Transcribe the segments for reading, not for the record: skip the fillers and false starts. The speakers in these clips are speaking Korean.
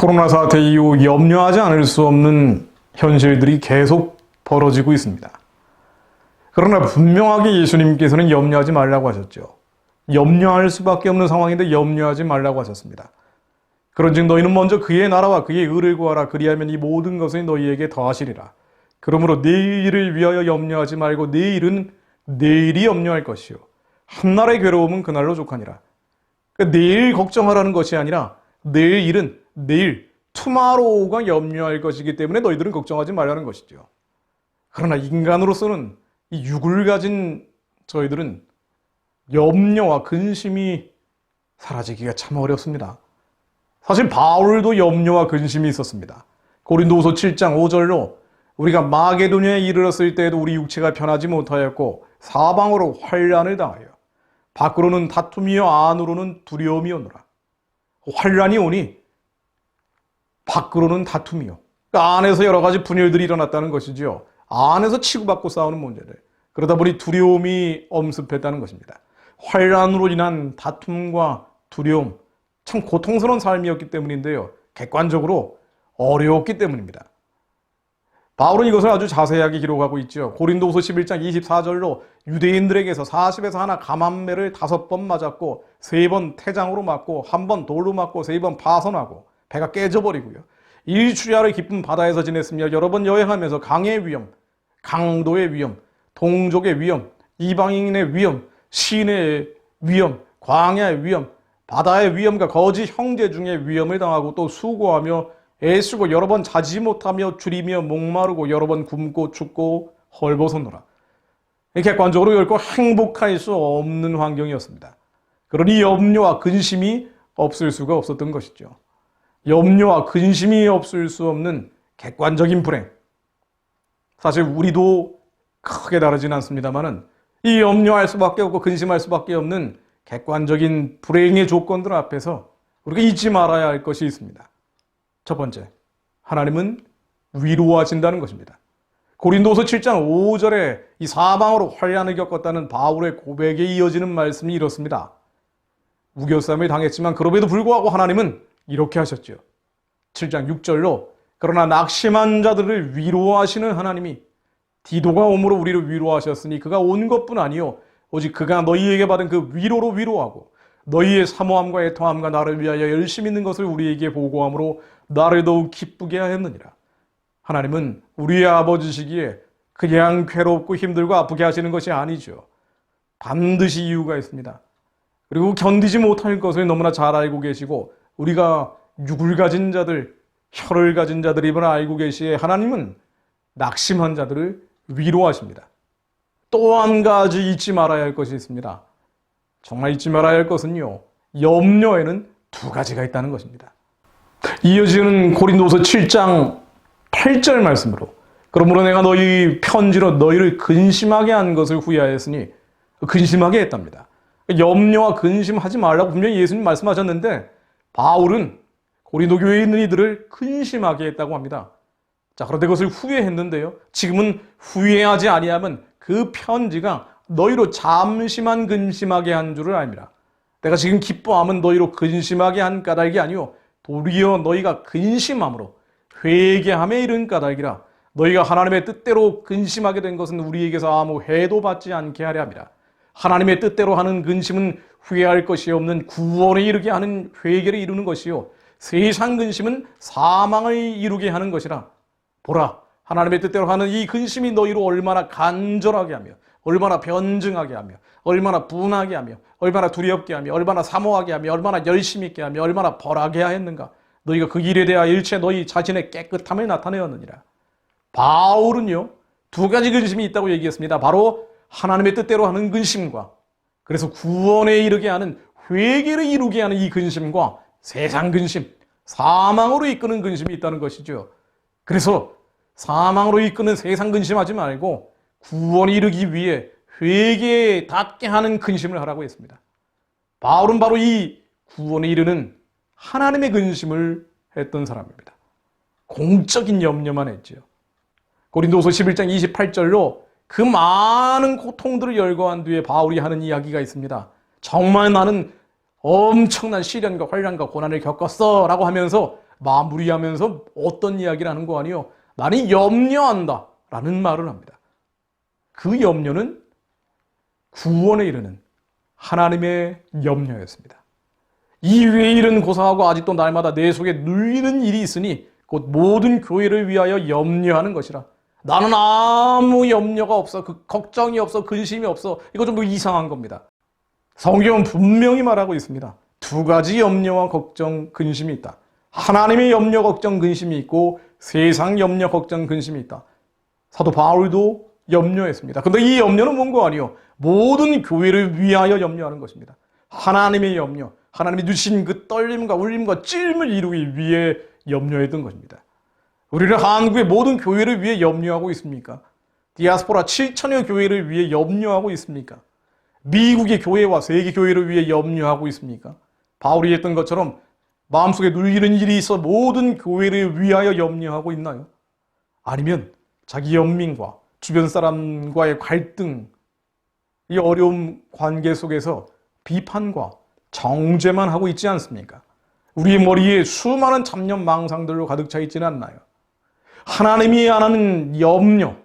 코로나 사태 이후 염려하지 않을 수 없는 현실들이 계속 벌어지고 있습니다. 그러나 분명하게 예수님께서는 염려하지 말라고 하셨죠. 염려할 수밖에 없는 상황인데 염려하지 말라고 하셨습니다. 그런즉 너희는 먼저 그의 나라와 그의 의를 구하라. 그리하면 이 모든 것을 너희에게 더하시리라. 그러므로 내일을 위하여 염려하지 말고 내일은 내일이 염려할 것이요 한날의 괴로움은 그날로 족하니라. 그러니까 내일 걱정하라는 것이 아니라 내일 일은 내일 투마로우가 염려할 것이기 때문에 너희들은 걱정하지 말라는 것이죠. 그러나 인간으로서는 이 육을 가진 저희들은 염려와 근심이 사라지기가 참 어렵습니다. 사실 바울도 염려와 근심이 있었습니다. 고린도후서 7장 5절로 우리가 마게도냐에 이르렀을 때에도 우리 육체가 편하지 못하였고 사방으로 환난을 당하여 밖으로는 다툼이요 안으로는 두려움이었노라. 환난이 오니 밖으로는 다툼이요. 그러니까 안에서 여러 가지 분열들이 일어났다는 것이지요. 안에서 치고받고 싸우는 문제들. 그러다 보니 두려움이 엄습했다는 것입니다. 환난으로 인한 다툼과 두려움, 참 고통스러운 삶이었기 때문인데요. 객관적으로 어려웠기 때문입니다. 바울은 이것을 아주 자세하게 기록하고 있죠. 고린도후서 11장 24절로 유대인들에게서 40에서 하나 감암매를 5번 맞았고 3번 태장으로 맞고 1번 돌로 맞고 3번 파선하고 배가 깨져버리고요. 일주야를 깊은 바다에서 지냈으며 여러 번 여행하면서 강의 위험, 강도의 위험, 동족의 위험, 이방인의 위험, 시내의 위험, 광야의 위험, 바다의 위험과 거짓 형제 중에 위험을 당하고 또 수고하며 애쓰고 여러 번 자지 못하며 줄이며 목마르고 여러 번 굶고 춥고 헐벗었노라. 객관적으로 결코 행복할 수 없는 환경이었습니다. 그러니 염려와 근심이 없을 수가 없었던 것이죠. 염려와 근심이 없을 수 없는 객관적인 불행. 사실 우리도 크게 다르진 않습니다만은 이 염려할 수밖에 없고 근심할 수밖에 없는 객관적인 불행의 조건들 앞에서 우리가 잊지 말아야 할 것이 있습니다. 첫 번째, 하나님은 위로하신다는 것입니다. 고린도서 7장 5절에 이 사방으로 환난을 겪었다는 바울의 고백에 이어지는 말씀이 이렇습니다. 우겨쌈을 당했지만 그럼에도 불구하고 하나님은 이렇게 하셨죠. 7장 6절로 그러나 낙심한 자들을 위로하시는 하나님이 디도가 오므로 우리를 위로하셨으니 그가 온 것뿐 아니요 오직 그가 너희에게 받은 그 위로로 위로하고 너희의 사모함과 애통함과 나를 위하여 열심히 있는 것을 우리에게 보고함으로 나를 더욱 기쁘게 하였느니라. 하나님은 우리의 아버지시기에 그냥 괴롭고 힘들고 아프게 하시는 것이 아니죠. 반드시 이유가 있습니다. 그리고 견디지 못할 것을 너무나 잘 알고 계시고 우리가 육을 가진 자들, 혀를 가진 자들임을 알고 계시에 하나님은 낙심한 자들을 위로하십니다. 또 한 가지 잊지 말아야 할 것이 있습니다. 정말 잊지 말아야 할 것은요. 염려에는 2가지가 있다는 것입니다. 이어지는 고린도서 7장 8절 말씀으로 그러므로 내가 너희 편지로 너희를 근심하게 한 것을 후회하였으니 근심하게 했답니다. 염려와 근심하지 말라고 분명히 예수님 말씀하셨는데 바울은 고린도 교회에 있는 이들을 근심하게 했다고 합니다. 자, 그런데 그것을 후회했는데요. 지금은 후회하지 아니하면 그 편지가 너희로 잠시만 근심하게 한 줄을 알미라. 내가 지금 기뻐함은 너희로 근심하게 한 까닭이 아니요 도리어 너희가 근심함으로 회개함에 이른 까닭이라. 너희가 하나님의 뜻대로 근심하게 된 것은 우리에게서 아무 해도 받지 않게 하려 함이라. 하나님의 뜻대로 하는 근심은 후회할 것이 없는 구원에 이르게 하는 회개를 이루는 것이요 세상 근심은 사망을 이루게 하는 것이라. 보라, 하나님의 뜻대로 하는 이 근심이 너희로 얼마나 간절하게 하며 얼마나 변증하게 하며 얼마나 분하게 하며 얼마나 두렵게 하며 얼마나 사모하게 하며 얼마나 열심히 있게 하며 얼마나 벌하게 하였는가. 너희가 그 일에 대하여 일체 너희 자신의 깨끗함을 나타내었느니라. 바울은요 2가지 근심이 있다고 얘기했습니다. 바로 하나님의 뜻대로 하는 근심과 그래서 구원에 이르게 하는 회개를 이루게 하는 이 근심과 세상 근심, 사망으로 이끄는 근심이 있다는 것이죠. 그래서 사망으로 이끄는 세상 근심하지 말고 구원에 이르기 위해 회개에 닿게 하는 근심을 하라고 했습니다. 바울은 바로 이 구원에 이르는 하나님의 근심을 했던 사람입니다. 공적인 염려만 했죠. 고린도서 11장 28절로 그 많은 고통들을 열거한 뒤에 바울이 하는 이야기가 있습니다. 정말 나는 엄청난 시련과 환난과 고난을 겪었어 라고 하면서 마무리하면서 어떤 이야기를 하는 거 아니요? 나는 염려한다 라는 말을 합니다. 그 염려는 구원에 이르는 하나님의 염려였습니다. 이 외의 일은 고사하고 아직도 날마다 내 속에 눌리는 일이 있으니 곧 모든 교회를 위하여 염려하는 것이라. 나는 아무 염려가 없어. 걱정이 없어. 근심이 없어. 이거 좀 이상한 겁니다. 성경은 분명히 말하고 있습니다. 두 가지 염려와 걱정, 근심이 있다. 하나님의 염려, 걱정, 근심이 있고 세상 염려, 걱정, 근심이 있다. 사도 바울도 염려했습니다. 근데 이 염려는 뭔가 아니요. 모든 교회를 위하여 염려하는 것입니다. 하나님의 염려, 하나님이 주신 그 떨림과 울림과 찔림을 이루기 위해 염려했던 것입니다. 우리는 한국의 모든 교회를 위해 염려하고 있습니까? 디아스포라 7천여 교회를 위해 염려하고 있습니까? 미국의 교회와 세계 교회를 위해 염려하고 있습니까? 바울이 했던 것처럼 마음속에 눌리는 일이 있어 모든 교회를 위하여 염려하고 있나요? 아니면 자기 연민과 주변 사람과의 갈등, 이 어려운 관계 속에서 비판과 정죄만 하고 있지 않습니까? 우리의 머리에 수많은 잡념 망상들로 가득 차 있지는 않나요? 하나님이 안 하는 염려,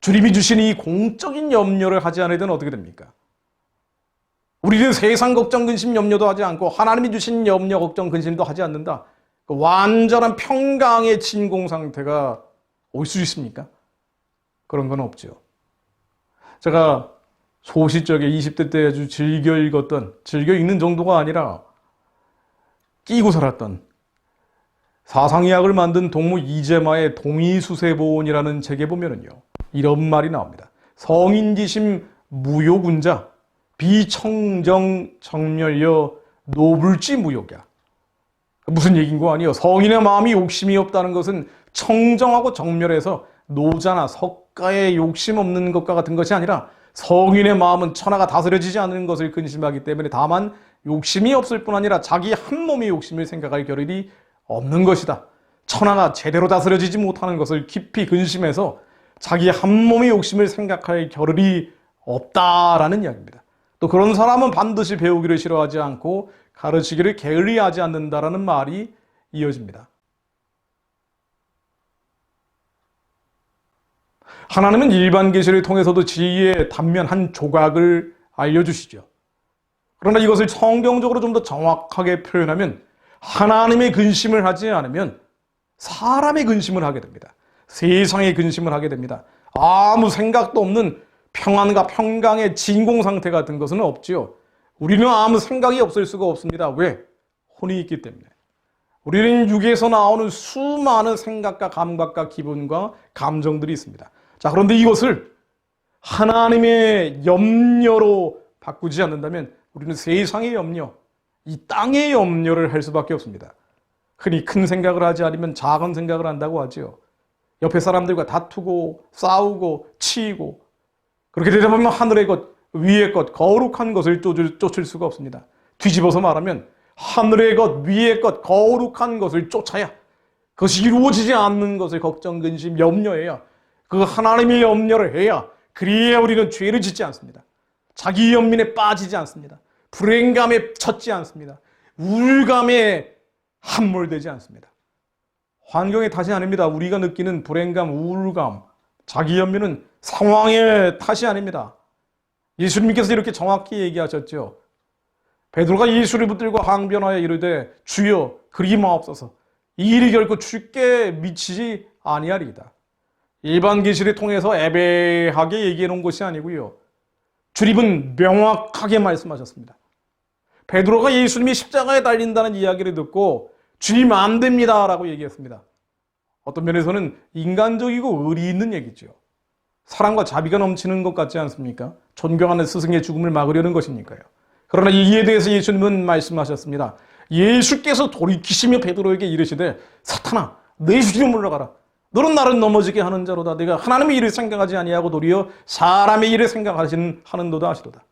주님이 주신 이 공적인 염려를 하지 않으면 어떻게 됩니까? 우리는 세상 걱정, 근심, 염려도 하지 않고 하나님이 주신 염려, 걱정, 근심도 하지 않는다. 완전한 평강의 진공 상태가 올 수 있습니까? 그런 건 없죠. 제가 소시적에 20대 때 아주 즐겨 읽는 정도가 아니라 끼고 살았던 사상의학을 만든 동무 이재마의 동의수세보온이라는 책에 보면은요, 이런 말이 나옵니다. 성인지심 무욕운자 비청정 정멸여 노불지 무욕이야. 무슨 얘기인 거 아니에요? 성인의 마음이 욕심이 없다는 것은 청정하고 정멸해서 노자나 석가의 욕심 없는 것과 같은 것이 아니라 성인의 마음은 천하가 다스려지지 않는 것을 근심하기 때문에 다만 욕심이 없을 뿐 아니라 자기 한 몸의 욕심을 생각할 겨를이 없는 것이다. 천하가 제대로 다스려지지 못하는 것을 깊이 근심해서 자기 한 몸의 욕심을 생각할 겨를이 없다라는 이야기입니다. 또 그런 사람은 반드시 배우기를 싫어하지 않고 가르치기를 게을리하지 않는다라는 말이 이어집니다. 하나님은 일반 계시를 통해서도 지혜의 단면 한 조각을 알려주시죠. 그러나 이것을 성경적으로 좀 더 정확하게 표현하면 하나님의 근심을 하지 않으면 사람의 근심을 하게 됩니다. 세상의 근심을 하게 됩니다. 아무 생각도 없는 평안과 평강의 진공 상태 같은 것은 없지요. 우리는 아무 생각이 없을 수가 없습니다. 왜? 혼이 있기 때문에. 우리는 육에서 나오는 수많은 생각과 감각과 기분과 감정들이 있습니다. 자, 그런데 이것을 하나님의 염려로 바꾸지 않는다면 우리는 세상의 염려, 이 땅의 염려를 할 수밖에 없습니다. 흔히 큰 생각을 하지 않으면 작은 생각을 한다고 하지요. 옆에 사람들과 다투고 싸우고 치이고 그렇게 되다 보면 하늘의 것, 위의 것, 거룩한 것을 쫓을 수가 없습니다. 뒤집어서 말하면 하늘의 것, 위의 것, 거룩한 것을 쫓아야 그것이 이루어지지 않는 것을 걱정, 근심, 염려해야 그 하나님의 염려를 해야 그리해야 우리는 죄를 짓지 않습니다. 자기 연민에 빠지지 않습니다. 불행감에 젖지 않습니다. 우울감에 함몰되지 않습니다. 환경의 탓이 아닙니다. 우리가 느끼는 불행감, 우울감, 자기 연민은 상황의 탓이 아닙니다. 예수님께서 이렇게 정확히 얘기하셨죠. 베드로가 예수를 붙들고 항변하여 이르되 주여 그리 마옵소서 이 일이 결코 주께 미치지 아니하리이다. 일반 계시를 통해서 애매하게 얘기해 놓은 것이 아니고요. 주님은 명확하게 말씀하셨습니다. 베드로가 예수님이 십자가에 달린다는 이야기를 듣고 주님 안 됩니다 라고 얘기했습니다. 어떤 면에서는 인간적이고 의리 있는 얘기죠. 사랑과 자비가 넘치는 것 같지 않습니까? 존경하는 스승의 죽음을 막으려는 것이니까요. 그러나 이에 대해서 예수님은 말씀하셨습니다. 예수께서 돌이키시며 베드로에게 이르시되 사탄아 내 주로 물러가라. 너는 나를 넘어지게 하는 자로다. 내가 하나님의 일을 생각하지 아니하고 도리어 사람의 일을 하는도다 하시도다.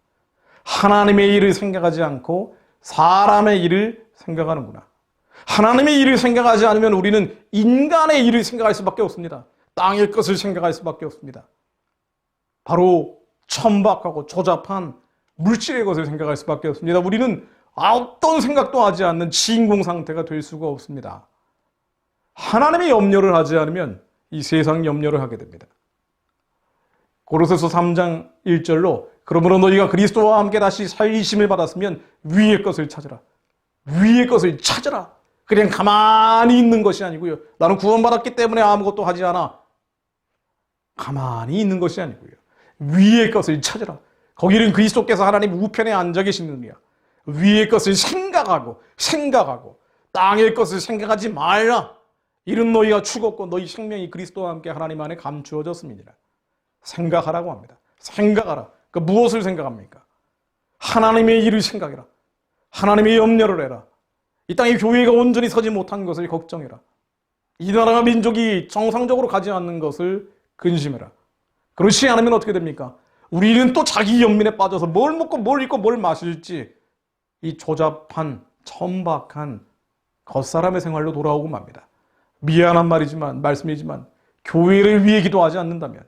하나님의 일을 생각하지 않고 사람의 일을 생각하는구나. 하나님의 일을 생각하지 않으면 우리는 인간의 일을 생각할 수밖에 없습니다. 땅의 것을 생각할 수밖에 없습니다. 바로 천박하고 조잡한 물질의 것을 생각할 수밖에 없습니다. 우리는 어떤 생각도 하지 않는 진공 상태가 될 수가 없습니다. 하나님의 염려를 하지 않으면 이 세상 염려를 하게 됩니다. 고린도서 3장 1절로 그러므로 너희가 그리스도와 함께 다시 살리심을 받았으면 위의 것을 찾으라. 위의 것을 찾으라. 그냥 가만히 있는 것이 아니고요. 나는 구원받았기 때문에 아무것도 하지 않아. 가만히 있는 것이 아니고요. 위의 것을 찾으라. 거기는 그리스도께서 하나님 우편에 앉아 계시느니라. 위의 것을 생각하고 땅의 것을 생각하지 말라. 이는 너희가 죽었고 너희 생명이 그리스도와 함께 하나님 안에 감추어졌습니다. 생각하라고 합니다. 생각하라. 그 무엇을 생각합니까? 하나님의 일을 생각해라. 하나님의 염려를 해라. 이 땅에 교회가 온전히 서지 못한 것을 걱정해라. 이 나라와 민족이 정상적으로 가지 않는 것을 근심해라. 그렇지 않으면 어떻게 됩니까? 우리는 또 자기 연민에 빠져서 뭘 먹고 뭘 입고 뭘 마실지 이 조잡한 천박한 겉사람의 생활로 돌아오고 맙니다. 미안한 말씀이지만 교회를 위해 기도하지 않는다면,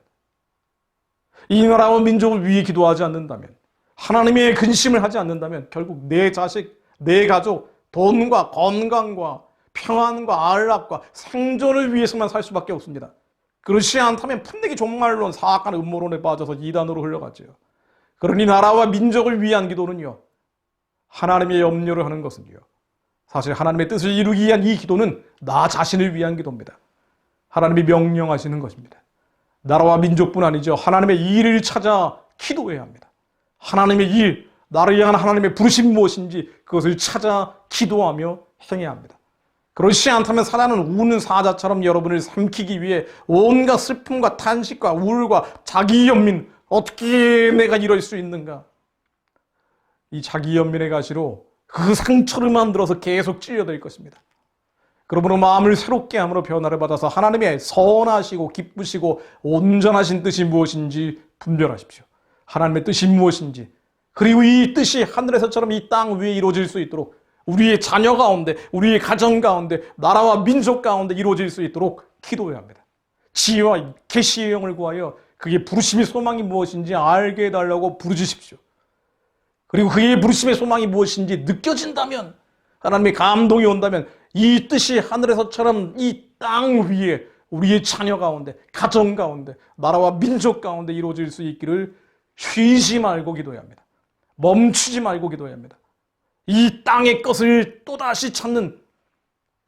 이 나라와 민족을 위해 기도하지 않는다면, 하나님의 근심을 하지 않는다면 결국 내 자식, 내 가족, 돈과 건강과 평안과 안락과 생존을 위해서만 살 수밖에 없습니다. 그렇지 않다면 풋내기 종말론, 사악한 음모론에 빠져서 이단으로 흘러가죠. 그러니 나라와 민족을 위한 기도는요, 하나님의 염려를 하는 것은요, 사실 하나님의 뜻을 이루기 위한 이 기도는 나 자신을 위한 기도입니다. 하나님이 명령하시는 것입니다. 나라와 민족뿐 아니죠. 하나님의 일을 찾아 기도해야 합니다. 하나님의 일, 나를 향한 하나님의 부르심이 무엇인지 그것을 찾아 기도하며 행해야 합니다. 그렇지 않다면 사단은 우는 사자처럼 여러분을 삼키기 위해 온갖 슬픔과 탄식과 우울과 자기 연민, 어떻게 내가 이럴 수 있는가? 이 자기 연민의 가시로 그 상처를 만들어서 계속 찔려들 것입니다. 그러므로 마음을 새롭게 함으로 변화를 받아서 하나님의 선하시고 기쁘시고 온전하신 뜻이 무엇인지 분별하십시오. 하나님의 뜻이 무엇인지, 그리고 이 뜻이 하늘에서처럼 이 땅 위에 이루어질 수 있도록 우리의 자녀 가운데, 우리의 가정 가운데, 나라와 민족 가운데 이루어질 수 있도록 기도해야 합니다. 지혜와 계시의 영을 구하여 그게 부르심의 소망이 무엇인지 알게 해달라고 부르짖으십시오. 그리고 그의 부르심의 소망이 무엇인지 느껴진다면, 하나님의 감동이 온다면 이 뜻이 하늘에서처럼 이 땅 위에 우리의 자녀 가운데, 가정 가운데, 나라와 민족 가운데 이루어질 수 있기를 쉬지 말고 기도해야 합니다. 멈추지 말고 기도해야 합니다. 이 땅의 것을 또다시 찾는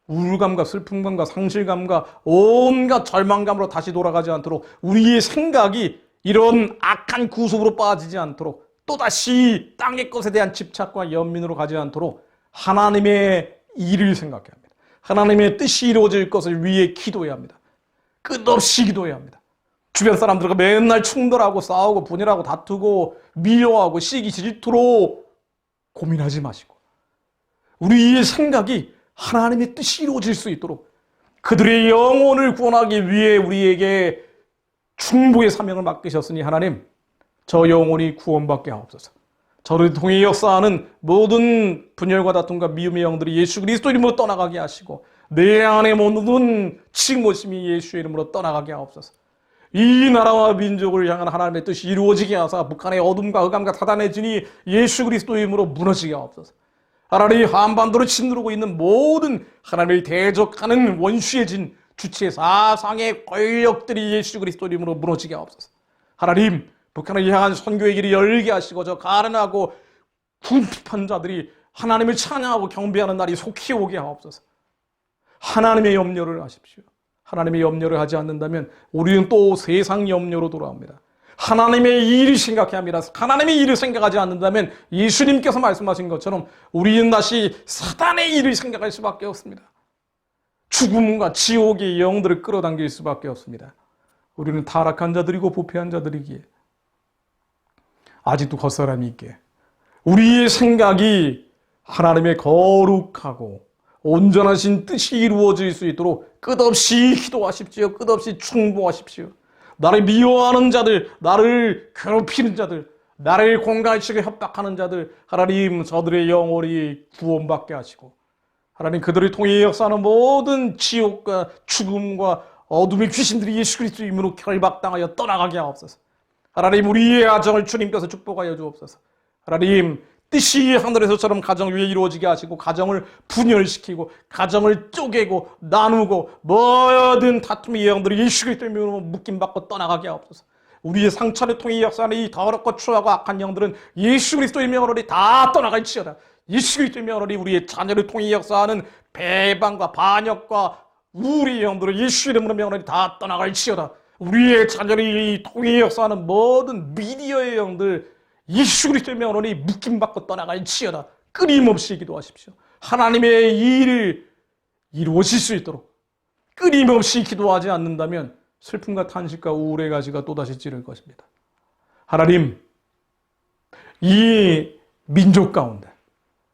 우울감과 슬픔감과 상실감과 온갖 절망감으로 다시 돌아가지 않도록, 우리의 생각이 이런 악한 구속으로 빠지지 않도록, 또다시 땅의 것에 대한 집착과 연민으로 가지 않도록 하나님의 일을 생각해야 합니다. 하나님의 뜻이 이루어질 것을 위해 기도해야 합니다. 끝없이 기도해야 합니다. 주변 사람들과 맨날 충돌하고 싸우고 분열하고 다투고 미워하고 시기 질투로 고민하지 마시고, 우리의 생각이 하나님의 뜻이 이루어질 수 있도록 그들의 영혼을 구원하기 위해 우리에게 충복의 사명을 맡기셨으니 하나님, 저 영혼이 구원받게 하옵소서. 저를 통해 역사하는 모든 분열과 다툼과 미움의 영들이 예수 그리스도 이름으로 떠나가게 하시고, 내 안에 모든 칭모심이 예수의 이름으로 떠나가게 하옵소서. 이 나라와 민족을 향한 하나님의 뜻이 이루어지게 하사 북한의 어둠과 흑암과 사단의 진이 예수 그리스도 이름으로 무너지게 하옵소서. 하나님, 한반도를 짓누르고 있는 모든 하나님을 대적하는 원수의 진, 주체 사상의 권력들이 예수 그리스도 이름으로 무너지게 하옵소서. 하나님, 북한을 향한 선교의 길이 열게 하시고 저 가련하고 궁핍한 자들이 하나님을 찬양하고 경배하는 날이 속히 오게 하옵소서. 하나님의 염려를 하십시오. 하나님의 염려를 하지 않는다면 우리는 또 세상 염려로 돌아옵니다. 하나님의 일을 생각해야 합니다. 하나님의 일을 생각하지 않는다면 예수님께서 말씀하신 것처럼 우리는 다시 사단의 일을 생각할 수밖에 없습니다. 죽음과 지옥의 영들을 끌어당길 수밖에 없습니다. 우리는 타락한 자들이고 부패한 자들이기에 아직도 겉사람이 있게 우리의 생각이 하나님의 거룩하고 온전하신 뜻이 이루어질 수 있도록 끝없이 기도하십시오. 끝없이 충고하십시오. 나를 미워하는 자들, 나를 괴롭히는 자들, 나를 공갈치게 협박하는 자들, 하나님 저들의 영혼이 구원받게 하시고, 하나님 그들을 통해 역사하는 모든 지옥과 죽음과 어둠의 귀신들이 예수 그리스도 이름으로 결박당하여 떠나가게 하옵소서. 하나님, 우리의 가정을 주님께서 축복하여 주옵소서. 하나님, 뜻이 하늘에서처럼 가정 위에 이루어지게 하시고 가정을 분열시키고 가정을 쪼개고 나누고 모든 다툼의 영들이 예수 그리스도의 이름으로 묶임받고 떠나가게 하옵소서. 우리의 상처를 통해 역사하는 이 더럽고 추하고 악한 영들은 예수 그리스도의 명으로 다 떠나갈지어다. 예수 그리스도의 명으로 우리의 자녀를 통해 역사하는 배반과 반역과 우리의 영들은 예수 이름으로 명으로 다 떠나갈지어다. 우리의 자녀를 통해 역사하는 모든 미디어의 영들 예수 그리스도의 명으로 묶임받고 떠나갈지어다. 끊임없이 기도하십시오. 하나님의 일을 이루어질 수 있도록 끊임없이 기도하지 않는다면 슬픔과 탄식과 우울의 가지가 또다시 찌를 것입니다. 하나님, 이 민족 가운데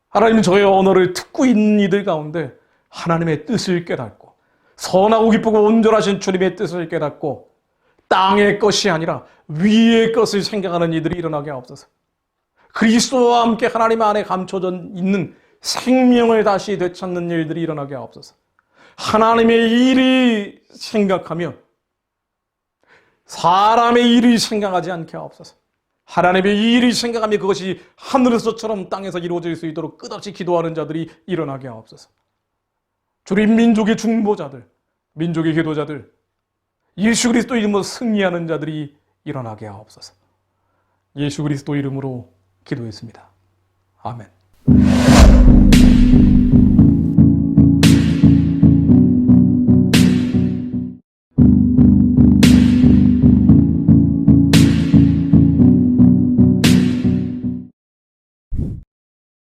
하나님 저의 언어를 듣고 있는 이들 가운데 하나님의 뜻을 깨닫고 선하고 기쁘고 온전하신 주님의 뜻을 깨닫고 땅의 것이 아니라 위의 것을 생각하는 이들이 일어나게 하옵소서. 그리스도와 함께 하나님 안에 감춰져 있는 생명을 다시 되찾는 일들이 일어나게 하옵소서. 하나님의 일을 생각하며 사람의 일을 생각하지 않게 하옵소서. 하나님의 일을 생각하며 그것이 하늘에서처럼 땅에서 이루어질 수 있도록 끝없이 기도하는 자들이 일어나게 하옵소서. 주님 민족의 중보자들, 민족의 기도자들, 예수 그리스도 이름으로 승리하는 자들이 일어나게 하옵소서. 예수 그리스도 이름으로 기도했습니다. 아멘.